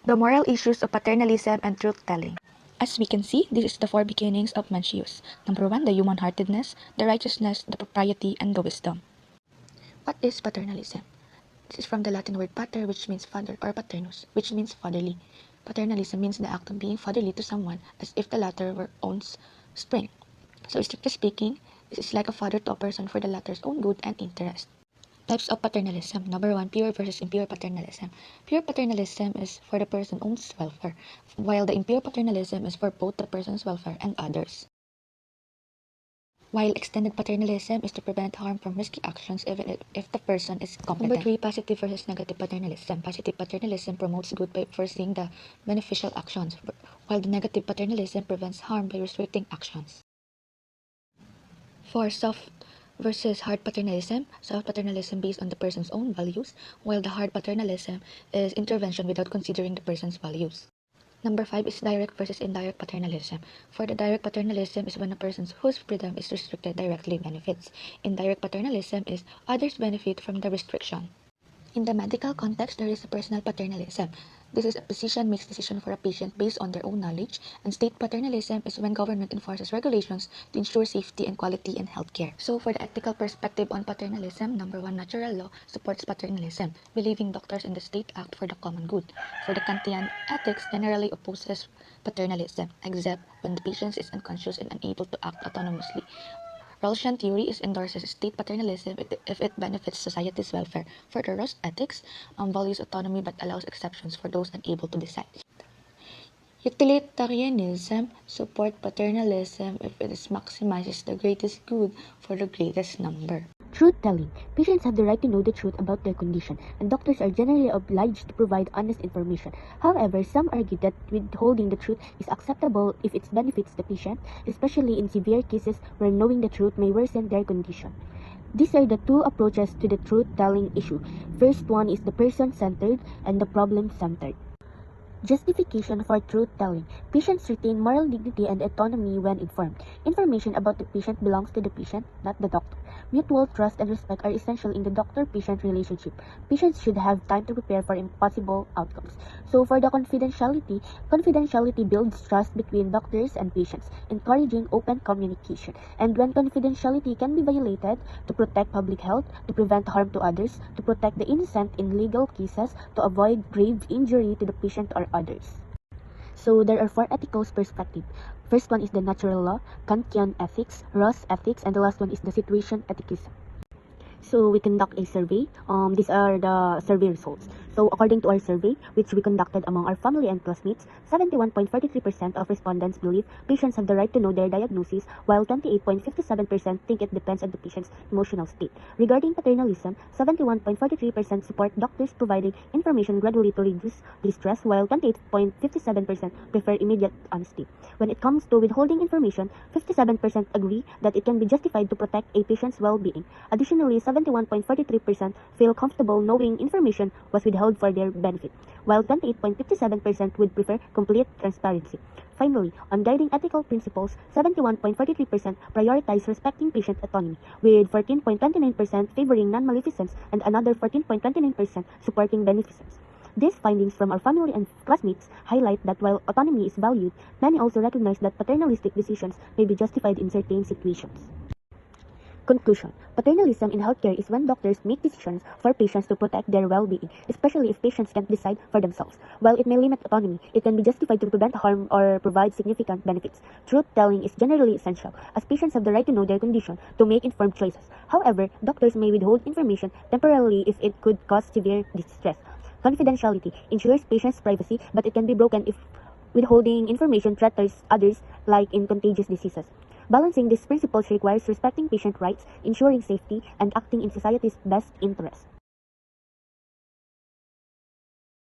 The moral issues of paternalism and truth-telling. As we can see, this is the four beginnings of Mencius. Number 1, the human-heartedness, the righteousness, the propriety, and the wisdom. What is paternalism? This is from the Latin word pater, which means father, or paternus, which means fatherly. Paternalism means the act of being fatherly to someone, as if the latter were own's spring. So strictly speaking, this is like a father to a person for the latter's own good and interest. Types of paternalism. Number 1, pure versus impure paternalism. Pure paternalism is for the person's own welfare, while the impure paternalism is for both the person's welfare and others. While extended paternalism is to prevent harm from risky actions even if the person is competent. Number 3, positive versus negative paternalism. Positive paternalism promotes good by foreseeing the beneficial actions, while the negative paternalism prevents harm by restricting actions. 4, soft versus hard paternalism. Soft paternalism based on the person's own values, while the hard paternalism is intervention without considering the person's values. Number 5 is direct versus indirect paternalism. For the direct paternalism is when a person whose freedom is restricted directly benefits. Indirect paternalism is others benefit from the restriction. In the medical context, there is a personal paternalism. This is a physician makes decision for a patient based on their own knowledge, and state paternalism is when government enforces regulations to ensure safety and quality in healthcare. So for the ethical perspective on paternalism, number 1, natural law supports paternalism, believing doctors in the state act for the common good. For the Kantian ethics, generally opposes paternalism, except when the patient is unconscious and unable to act autonomously. Rawlsian theory endorses state paternalism if it benefits society's welfare. Further, Rawls ethics values autonomy but allows exceptions for those unable to decide. Utilitarianism supports paternalism if it maximizes the greatest good for the greatest number. Truth-telling. Patients have the right to know the truth about their condition, and doctors are generally obliged to provide honest information. However, some argue that withholding the truth is acceptable if it benefits the patient, especially in severe cases where knowing the truth may worsen their condition. These are the two approaches to the truth-telling issue. First one is the person-centered and the problem-centered. Justification for truth-telling. Patients retain moral dignity and autonomy when informed. Information about the patient belongs to the patient, not the doctor. Mutual trust and respect are essential in the doctor-patient relationship. Patients should have time to prepare for impossible outcomes. So for the confidentiality builds trust between doctors and patients, encouraging open communication. And when confidentiality can be violated, to protect public health, to prevent harm to others, to protect the innocent in legal cases, to avoid grave injury to the patient or others. So there are 4 ethical perspectives. First one is the natural law, Kantian ethics, Rawls ethics, and the last one is the situation ethicism. So we conduct a survey. These are the survey results. So according to our survey, which we conducted among our family and classmates, 71.43% of respondents believe patients have the right to know their diagnosis, while 28.57% think it depends on the patient's emotional state. Regarding paternalism, 71.43% support doctors providing information gradually to reduce distress, while 28.57% prefer immediate honesty. When it comes to withholding information, 57% agree that it can be justified to protect a patient's well-being. Additionally, 71.43% feel comfortable knowing information was withheld for their benefit, while 28.57% would prefer complete transparency. Finally, on guiding ethical principles, 71.43% prioritize respecting patient autonomy, with 14.29% favoring non-maleficence and another 14.29% supporting beneficence. These findings from our family and classmates highlight that while autonomy is valued, many also recognize that paternalistic decisions may be justified in certain situations. Conclusion. Paternalism in healthcare is when doctors make decisions for patients to protect their well-being, especially if patients can't decide for themselves. While it may limit autonomy, it can be justified to prevent harm or provide significant benefits. Truth-telling is generally essential, as patients have the right to know their condition to make informed choices. However, doctors may withhold information temporarily if it could cause severe distress. Confidentiality ensures patients' privacy, but it can be broken if withholding information threatens others, like in contagious diseases. Balancing these principles requires respecting patient rights, ensuring safety, and acting in society's best interest.